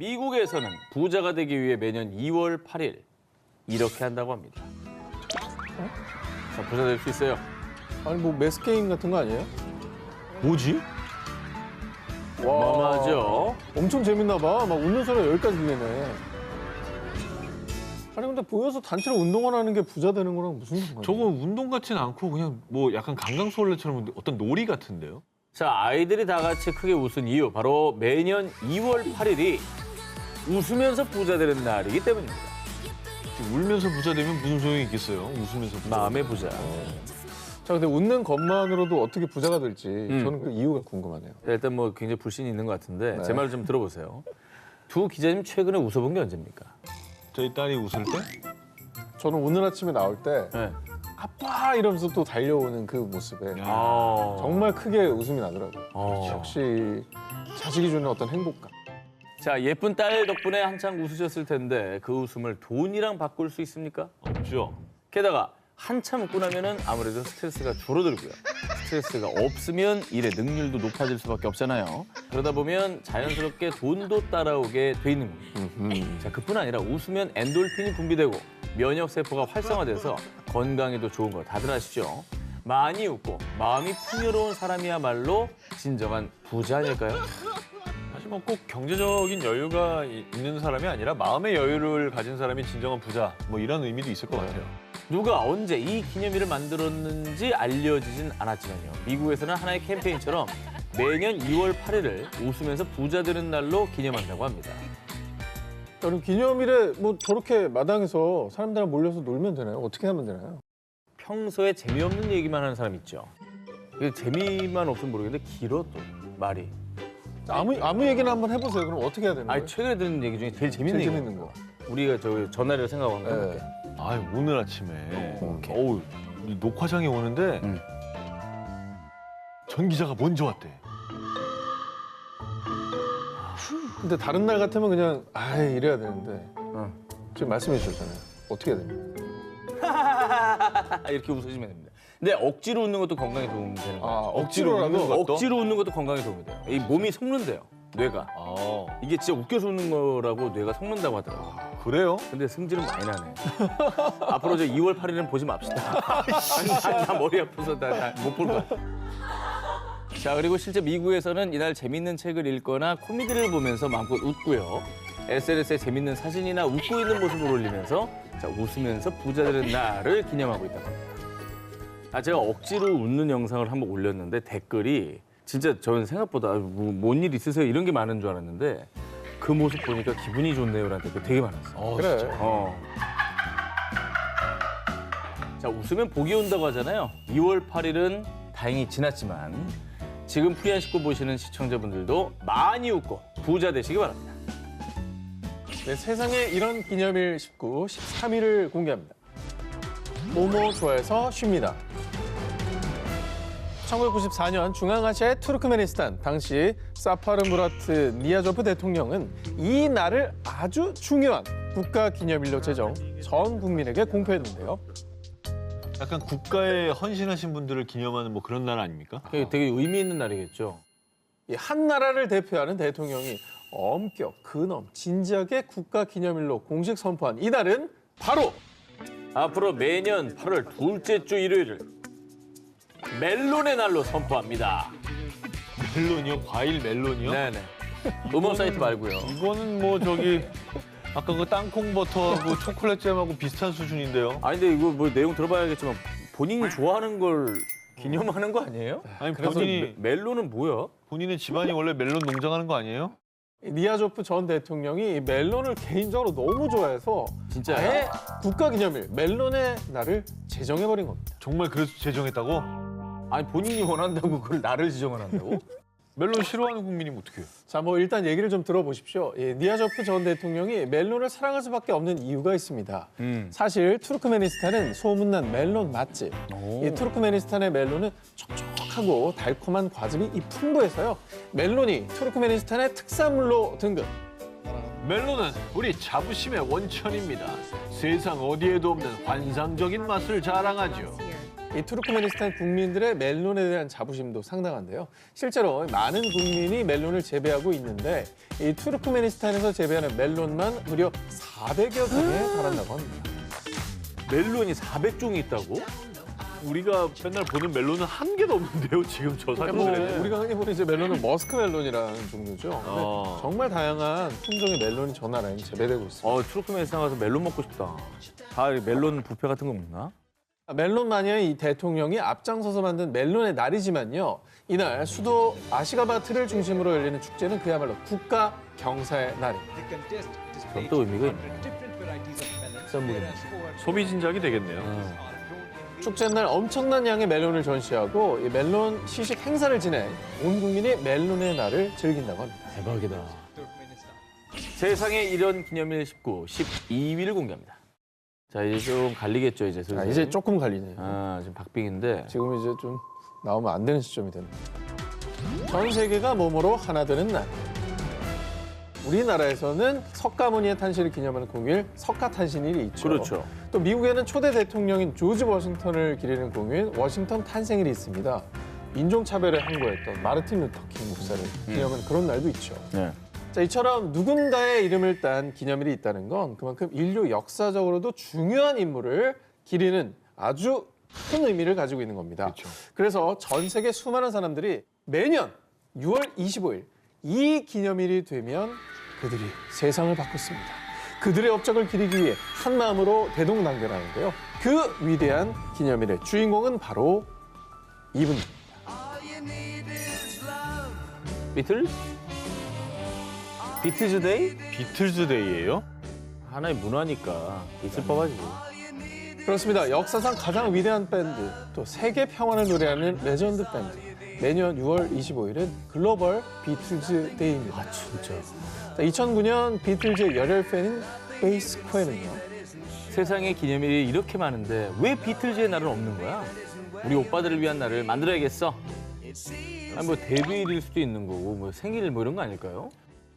미국에서는 부자가 되기 위해 매년 2월 8일 이렇게 한다고 합니다. 자, 부자 될 수 있어요. 아니 뭐 매스 게임 같은 거 아니에요? 뭐지? 어마어마하죠. 엄청 재밌나 봐. 막 웃는 소리가 여기까지 들리네. 아니 근데 보여서 단체로 운동을 하는 게 부자 되는 거랑 무슨 상관이야? 저건 운동 같지는 않고 그냥 뭐 약간 강강수월래처럼 어떤 놀이 같은데요? 자, 아이들이 다 같이 크게 웃은 이유 바로 매년 2월 8일이 웃으면서 부자 되는 날이기 때문입니다. 울면서 부자 되면 무슨 소용이 있겠어요? 웃으면서 부자. 마음의 부자. 자 근데 웃는 것만으로도 어떻게 부자가 될지 저는 그 이유가 궁금하네요. 일단 뭐 굉장히 불신이 있는 것 같은데 네. 제 말 좀 들어보세요. 두 기자님 최근에 웃어본 게 언제입니까? 저희 딸이 웃을 때? 저는 오늘 아침에 나올 때 네. 아빠 이러면서 또 달려오는 그 모습에 아, 정말 크게 웃음이 나더라고요. 어. 역시 자식이 주는 어떤 행복감. 자, 예쁜 딸 덕분에 한창 웃으셨을 텐데 그 웃음을 돈이랑 바꿀 수 있습니까? 없죠. 게다가 한참 웃고 나면은 아무래도 스트레스가 줄어들고요. 스트레스가 없으면 일의 능률도 높아질 수밖에 없잖아요. 그러다 보면 자연스럽게 돈도 따라오게 돼 있는 겁니다. 자, 그뿐 아니라 웃으면 엔돌핀이 분비되고 면역 세포가 활성화돼서 건강에도 좋은 거 다들 아시죠? 많이 웃고 마음이 풍요로운 사람이야말로 진정한 부자 아닐까요? 사실 뭐 꼭 경제적인 여유가 있는 사람이 아니라 마음의 여유를 가진 사람이 진정한 부자. 뭐 이런 의미도 있을 것 같아요. 누가 언제 이 기념일을 만들었는지 알려지진 않았지만요. 미국에서는 하나의 캠페인처럼 매년 2월 8일을 웃으면서 부자 되는 날로 기념한다고 합니다. 그럼 기념일에 뭐 저렇게 마당에서 사람들이랑 몰려서 놀면 되나요? 어떻게 하면 되나요? 평소에 재미없는 얘기만 하는 사람 있죠. 이게 재미만 없으면 모르겠는데 길어 또 말이. 아무 얘기나 한번 해보세요. 그럼 어떻게 해야 되는 거예요? 아니 최근에 들은 얘기 중에 제일 재밌는 제일 얘기. 재밌는 거. 우리가 저 전날을 생각한 거 네. 해볼게. 아, 오늘 아침에 오케이. 어우, 녹화장에 오는데 전 기자가 먼저 왔대. 근데 다른 날 같으면 그냥 아이 이래야 되는데 응. 지금 말씀해 주셨잖아요. 어떻게 해야 됩니까? 이렇게 웃으시면 됩니다. 근데 억지로 웃는 것도 건강에 도움이 되는 거예요. 억지로라도? 웃는 것도? 억지로 웃는 것도 건강에 도움이 돼요. 이 몸이 속는데요. 뇌가. 아, 이게 진짜 웃겨서 웃는 거라고 뇌가 속는다고 하더라고요. 그래요? 근데 승질은 많이 나네. 앞으로 저 2월 8일은 보지 맙시다. 나 머리 아파서 못 볼 거야. 자, 그리고 실제 미국에서는 이날 재밌는 책을 읽거나 코미디를 보면서 마음껏 웃고요. SNS에 재밌는 사진이나 웃고 있는 모습을 올리면서 자, 웃으면서 부자 되는 날을 기념하고 있다고 합니다. 아, 제가 억지로 웃는 영상을 한번 올렸는데 댓글이 진짜 저는 생각보다 뭔 일 있으세요? 이런 게 많은 줄 알았는데 그 모습 보니까 기분이 좋네요라는 댓글 되게 많았어요. 그래. 자, 웃으면 복이 온다고 하잖아요. 2월 8일은 다행히 지났지만 지금 프리한 식구 보시는 시청자분들도 많이 웃고 부자 되시기 바랍니다. 네, 세상에 이런 기념일 19, 13일을 공개합니다. 모모 좋아해서 쉽니다. 1994년 중앙아시아의 투르크메니스탄, 당시 사파르 무라트 니아조프 대통령은 이 날을 아주 중요한 국가기념일로 제정, 전 국민에게 공표했는데요. 약간 국가에 헌신하신 분들을 기념하는 뭐 그런 날 아닙니까? 되게 의미 있는 날이겠죠. 이 한 나라를 대표하는 대통령이 엄격, 근엄, 진지하게 국가기념일로 공식 선포한 이 날은 바로 앞으로 매년 8월 둘째 주 일요일을 멜론의 날로 선포합니다. 멜론이요? 과일 멜론이요? 네네. 음원 사이트 말고요. 이거는 뭐 저기 아까 그 땅콩 버터하고 초콜릿 잼하고 비슷한 수준인데요. 아니 근데 이거 뭐 내용 들어봐야겠지만 본인이 좋아하는 걸 기념하는 거 아니에요? 아니 그래서 본인이 멜론은 뭐야? 본인의 집안이 원래 멜론 농장하는 거 아니에요? 니아조프 전 대통령이 이 멜론을 개인적으로 너무 좋아해서 진짜요? 아예 국가기념일 멜론의 날을 제정해버린 겁니다. 정말 그래서 제정했다고? 아니 본인이 원한다고 그걸 나를 지정을 한다고? 멜론 싫어하는 국민이면 어떡해요? 자, 뭐 일단 얘기를 좀 들어보십시오. 니아조프 전 대통령이 멜론을 사랑할 수밖에 없는 이유가 있습니다. 사실 투르크메니스탄은 소문난 멜론 맛집. 이 투르크메니스탄의 멜론은 촉촉하고 달콤한 과즙이 풍부해서요. 멜론이 투르크메니스탄의 특산물로 등극. 멜론은 우리 자부심의 원천입니다. 세상 어디에도 없는 환상적인 맛을 자랑하죠. 이 투르크메니스탄 국민들의 멜론에 대한 자부심도 상당한데요. 실제로 많은 국민이 멜론을 재배하고 있는데 이 투르크메니스탄에서 재배하는 멜론만 무려 400여 종에 달한다고 합니다. 멜론이 400종이 있다고? 우리가 맨날 보는 멜론은 한 개도 없는데요, 지금 저 사진에. 우리가 흔히 보는 이제 멜론은 머스크 멜론이라는 종류죠. 근데 정말 다양한 품종의 멜론이 저 나라에 재배되고 있습니다. 투르크메니스탄 가서 멜론 먹고 싶다. 다 멜론 뷔페 같은 거 먹나? 멜론 마니아의 이 대통령이 앞장서서 만든 멜론의 날이지만요. 이날 수도 아시가바트를 중심으로 열리는 축제는 그야말로 국가 경사의 날입니다. 그럼 또 의미가 있네. 소비 진작이 되겠네요. 축제날 엄청난 양의 멜론을 전시하고 이 멜론 시식 행사를 진행, 온 국민이 멜론의 날을 즐긴다고 합니다. 대박이다. 세상에 이런 기념일 19, 12를 공개합니다. 자, 이제 좀 갈리겠죠, 이제 슬슬. 이제 조금 갈리네요. 지금 박빙인데. 지금 이제 좀 나오면 안 되는 시점이 됐네요. 전 세계가 몸으로 하나 되는 날. 우리나라에서는 석가모니의 탄신을 기념하는 공휴일 석가탄신일이 있죠. 그렇죠. 또 미국에는 초대 대통령인 조지 워싱턴을 기리는 공휴일 워싱턴 탄생일이 있습니다. 인종차별에 항거했던 마르틴 루터 킹 목사를 기념하는 그런 날도 있죠. 네. 자, 이처럼 누군가의 이름을 딴 기념일이 있다는 건 그만큼 인류 역사적으로도 중요한 인물을 기리는 아주 큰 의미를 가지고 있는 겁니다. 그렇죠. 그래서 전 세계 수많은 사람들이 매년 6월 25일 이 기념일이 되면 그들이 세상을 바꿨습니다. 그들의 업적을 기리기 위해 한 마음으로 대동단결하는데요. 그 위대한 기념일의 주인공은 바로 이분입니다. 비틀즈? 비틀즈 데이? 비틀즈 데이예요? 하나의 문화니까 있을 법하지. 그렇습니다. 역사상 가장 위대한 밴드, 또 세계 평화를 노래하는 레전드 밴드. 매년 6월 25일은 글로벌 비틀즈 데이입니다. 아, 진짜. 2009년 비틀즈의 열혈 팬인 베이스 코엔은요. 세상에 기념일이 이렇게 많은데 왜 비틀즈의 날은 없는 거야? 우리 오빠들을 위한 날을 만들어야겠어. 아니, 뭐 데뷔일일 수도 있는 거고 뭐 생일 뭐 이런 거 아닐까요?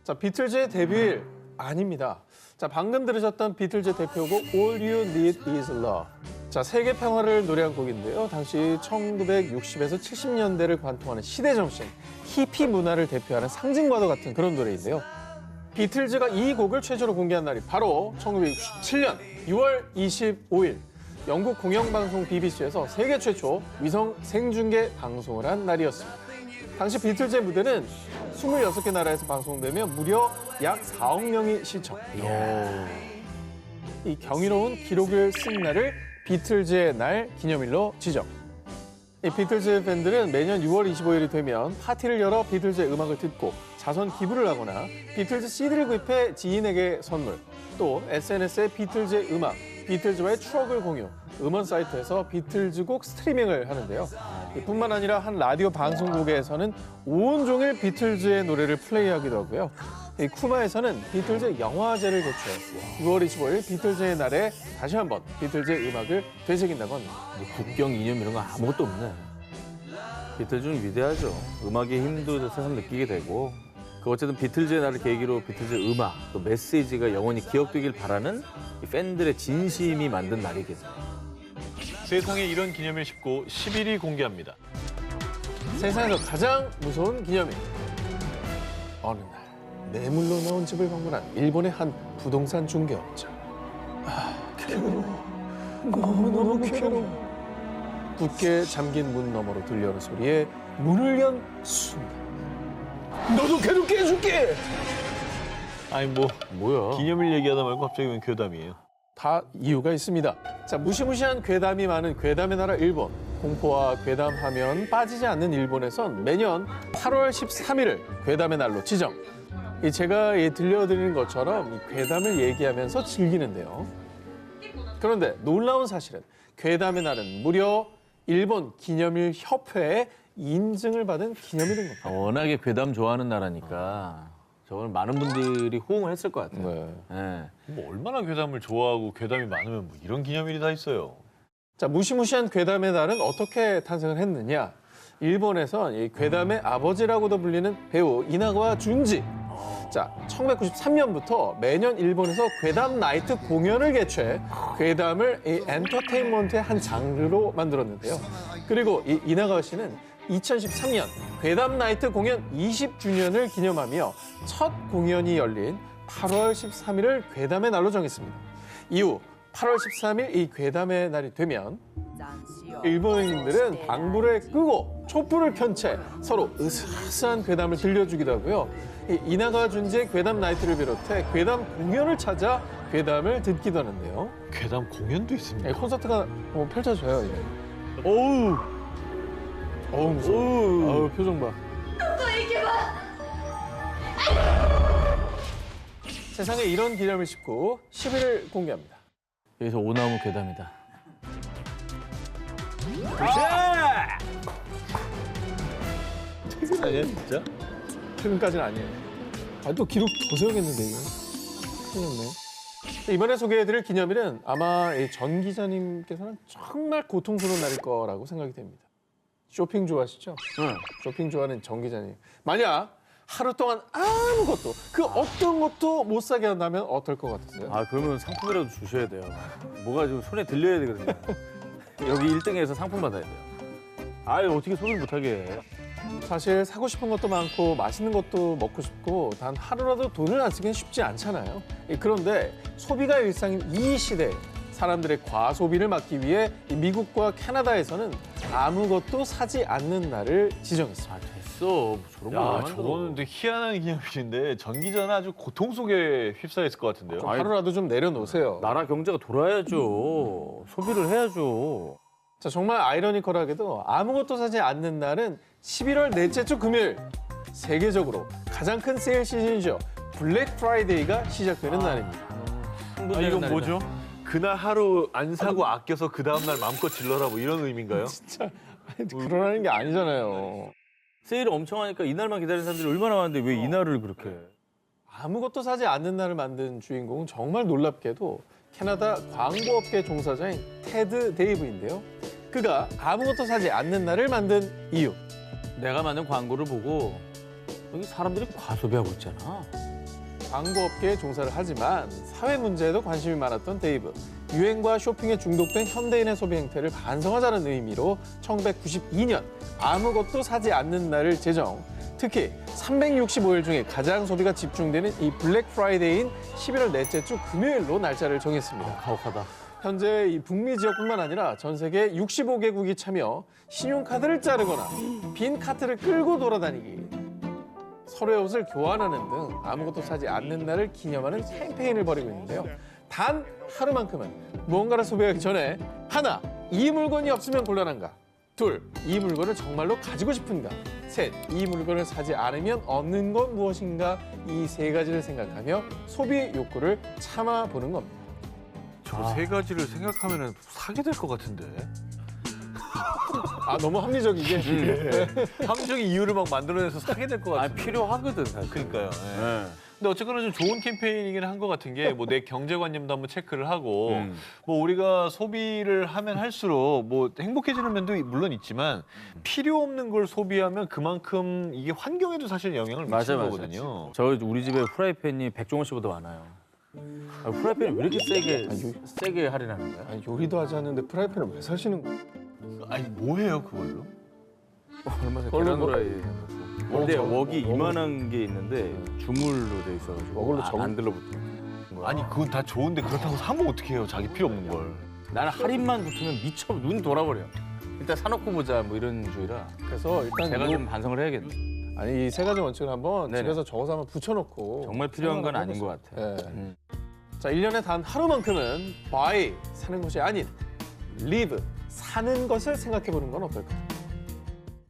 자, 비틀즈의 데뷔일 아닙니다. 자, 방금 들으셨던 비틀즈 대표곡 All You Need Is Love. 자, 세계 평화를 노래한 곡인데요. 당시 1960에서 70년대를 관통하는 시대 정신, 히피 문화를 대표하는 상징과도 같은 그런 노래인데요. 비틀즈가 이 곡을 최초로 공개한 날이 바로 1967년 6월 25일 영국 공영방송 BBC에서 세계 최초 위성 생중계 방송을 한 날이었습니다. 당시 비틀즈의 무대는 26개 나라에서 방송되며 무려 약 4억 명이 시청. 이 경이로운 기록을 쓴 날을 비틀즈의 날 기념일로 지정. 이 비틀즈 팬들은 매년 6월 25일이 되면 파티를 열어 비틀즈의 음악을 듣고 자선 기부를 하거나 비틀즈 CD를 구입해 지인에게 선물, 또 SNS에 비틀즈의 음악, 비틀즈와의 추억을 공유, 음원 사이트에서 비틀즈 곡 스트리밍을 하는데요. 뿐만 아니라 한 라디오 방송국에서는 온종일 비틀즈의 노래를 플레이하기도 하고요. 이 쿠바에서는 비틀즈 영화제를 개최해 6월 25일 비틀즈의 날에 다시 한번 비틀즈의 음악을 되새긴다고 합니다. 뭐 국경 이념 이런 거 아무것도 없네. 비틀즈는 위대하죠. 음악의 힘도 새삼 느끼게 되고 어쨌든 비틀즈의 날을 계기로 비틀즈 음악 또 메시지가 영원히 기억되길 바라는 이 팬들의 진심이 만든 날이겠죠. 세상에 이런 기념일 19, 10일이 공개합니다. 세상에서 가장 무서운 기념일. 어느 날 뇌물로 나온 집을 방문한 일본의 한 부동산 중개업자. 괴로워. 너무 괴로워. 굳게 잠긴 문 너머로 들려오는 소리에 문을 연 순간. 너도 괴롭게 해줄게! 아니 뭐 뭐야? 기념일 얘기하다 말고 갑자기 웬 괴담이에요. 다 이유가 있습니다. 자, 무시무시한 괴담이 많은 괴담의 나라 일본. 공포와 괴담하면 빠지지 않는 일본에선 매년 8월 13일을 괴담의 날로 지정. 제가 들려드리는 것처럼 괴담을 얘기하면서 즐기는데요. 그런데 놀라운 사실은 괴담의 날은 무려 일본 기념일 협회의 인증을 받은 기념일인 겁니다. 워낙에 괴담 좋아하는 나라니까 저건 많은 분들이 호응을 했을 것 같아요. 네. 네. 뭐 얼마나 괴담을 좋아하고 괴담이 많으면 뭐 이런 기념일이 다 있어요. 자, 무시무시한 괴담의 날은 어떻게 탄생을 했느냐? 일본에선 이 괴담의 아버지라고도 불리는 배우 이나가와 준지. 자, 1993년부터 매년 일본에서 괴담 나이트 공연을 개최해 괴담을 이 엔터테인먼트의 한 장르로 만들었는데요. 그리고 이 이나가와 씨는 2013년 괴담 나이트 공연 20주년을 기념하며 첫 공연이 열린 8월 13일을 괴담의 날로 정했습니다. 이후 8월 13일 이 괴담의 날이 되면 일본인들은 방불을 끄고 촛불을 켠 채 서로 으스스한 괴담을 들려주기도 하고요. 이 이나가와 준지의 괴담 나이트를 비롯해 괴담 공연을 찾아 괴담을 듣기도 하는데요. 괴담 공연도 있습니다. 예, 콘서트가 펼쳐져요. 이게. 어우, 무서워. 어우, 표정 봐. 세상에 이런 기념을 싣고 10일을 공개합니다. 여기서 오나무 괴담이다. 아니야 진짜? 최근까지는 아니에요. 또 기록 더 세우겠는데 이거. 큰일 났네. 이번에 소개해드릴 기념일은 아마 전 기자님께서는 정말 고통스러운 날일 거라고 생각이 됩니다. 쇼핑 좋아하시죠? 응. 쇼핑 좋아하는 전 기자님. 만약 하루 동안 아무것도 그 어떤 것도 못 사게 한다면 어떨 것 같으세요? 아, 그러면 상품이라도 주셔야 돼요. 뭐가 좀 손에 들려야 되거든요. 여기 1등에서 상품 받아야 돼요. 아유, 어떻게 손을 못하게 해. 사실 사고 싶은 것도 많고 맛있는 것도 먹고 싶고 단 하루라도 돈을 안 쓰기는 쉽지 않잖아요. 그런데 소비가 일상인 이 시대에 사람들의 과소비를 막기 위해 이 미국과 캐나다에서는 아무것도 사지 않는 날을 지정했습니다. 아, 됐어. 저런 거 야, 왜 만들어. 저거는 되게 희한한 기념일인데 전 기자는 아주 고통 속에 휩싸여 있을 것 같은데요. 좀 하루라도 좀 내려놓으세요. 나라 경제가 돌아야죠. 소비를 해야죠. 자, 정말 아이러니컬하게도 아무것도 사지 않는 날은 11월 넷째 주 금요일. 세계적으로 가장 큰 세일 시즌이죠. 블랙 프라이데이가 시작되는 날입니다. 아, 이건 뭐죠? 그날 하루 안 사고 아껴서 그 다음날 마음껏 질러라 뭐 이런 의미인가요? 진짜 그러라는 게 아니잖아요. 세일이 엄청 하니까 이날만 기다리는 사람들이 얼마나 많은데 왜 이날을 그렇게 해? 아무것도 사지 않는 날을 만든 주인공은 정말 놀랍게도 캐나다 광고업계 종사자인 테드 데이브인데요. 그가 아무것도 사지 않는 날을 만든 이유. 내가 만든 광고를 보고 여기 사람들이 과소비하고 있잖아. 광고업계에 종사를 하지만 사회 문제에도 관심이 많았던 데이브. 유행과 쇼핑에 중독된 현대인의 소비 행태를 반성하자는 의미로 1992년 아무것도 사지 않는 날을 제정. 특히 365일 중에 가장 소비가 집중되는 이 블랙 프라이데이인 11월 넷째 주 금요일로 날짜를 정했습니다. 가혹하다. 현재 이 북미 지역뿐만 아니라 전 세계 65개국이 참여 신용카드를 자르거나 빈 카트를 끌고 돌아다니기, 서로의 옷을 교환하는 등 아무것도 사지 않는 날을 기념하는 캠페인을 벌이고 있는데요. 단 하루만큼은 무언가를 소비하기 전에 하나, 이 물건이 없으면 곤란한가? 둘, 이 물건을 정말로 가지고 싶은가? 셋, 이 물건을 사지 않으면 얻는 건 무엇인가? 이 세 가지를 생각하며 소비 욕구를 참아보는 겁니다. 저 세 가지를 생각하면 사게 될 것 같은데. 아, 너무 합리적이게. 합리적인 이유를 막 만들어내서 사게 될 것 아, 같은데. 필요하거든, 사실. 그러니까요. 예. 네. 근데 어쨌거나 좀 좋은 캠페인이긴 한 것 같은 게 뭐 내 경제관념도 한번 체크를 하고 음. 뭐 우리가 소비를 하면 할수록 뭐 행복해지는 면도 물론 있지만 필요 없는 걸 소비하면 그만큼 이게 환경에도 사실 영향을 미치는 맞아. 거거든요. 저 우리 집에 프라이팬이 백종원 씨보다 많아요. 아, 프라이팬이 왜 이렇게 세게 할인하는 거야? 아니, 요리도 하지 않는데 프라이팬을 왜 사시는 거예요? 아니 뭐해요 그걸로? 얼마 전에 그걸로 계란 뭐- 후라이. 근데 저- 웍이 이만한 게 있는데 주물로 돼 있어가지고 웍으로 정- 안 들러붙는 거야. 아니 그건 다 좋은데 그렇다고 사면 어떻게 해요? 자기 필요 없는 걸. 나는 할인만 붙으면 미쳐 눈 돌아버려. 일단 사놓고 보자 뭐 이런 주의라. 그래서 일단 제가 요- 좀 반성을 해야겠네. 아니, 이 세 가지 원칙을 한번 네네. 집에서 적어서 한번 붙여놓고 정말 필요한 건 생각을 아닌 것 해보세요. 같아. 예. 자, 1년에 단 하루만큼은 buy, 사는 것이 아닌 live, 사는 것을 생각해보는 건 어떨까요?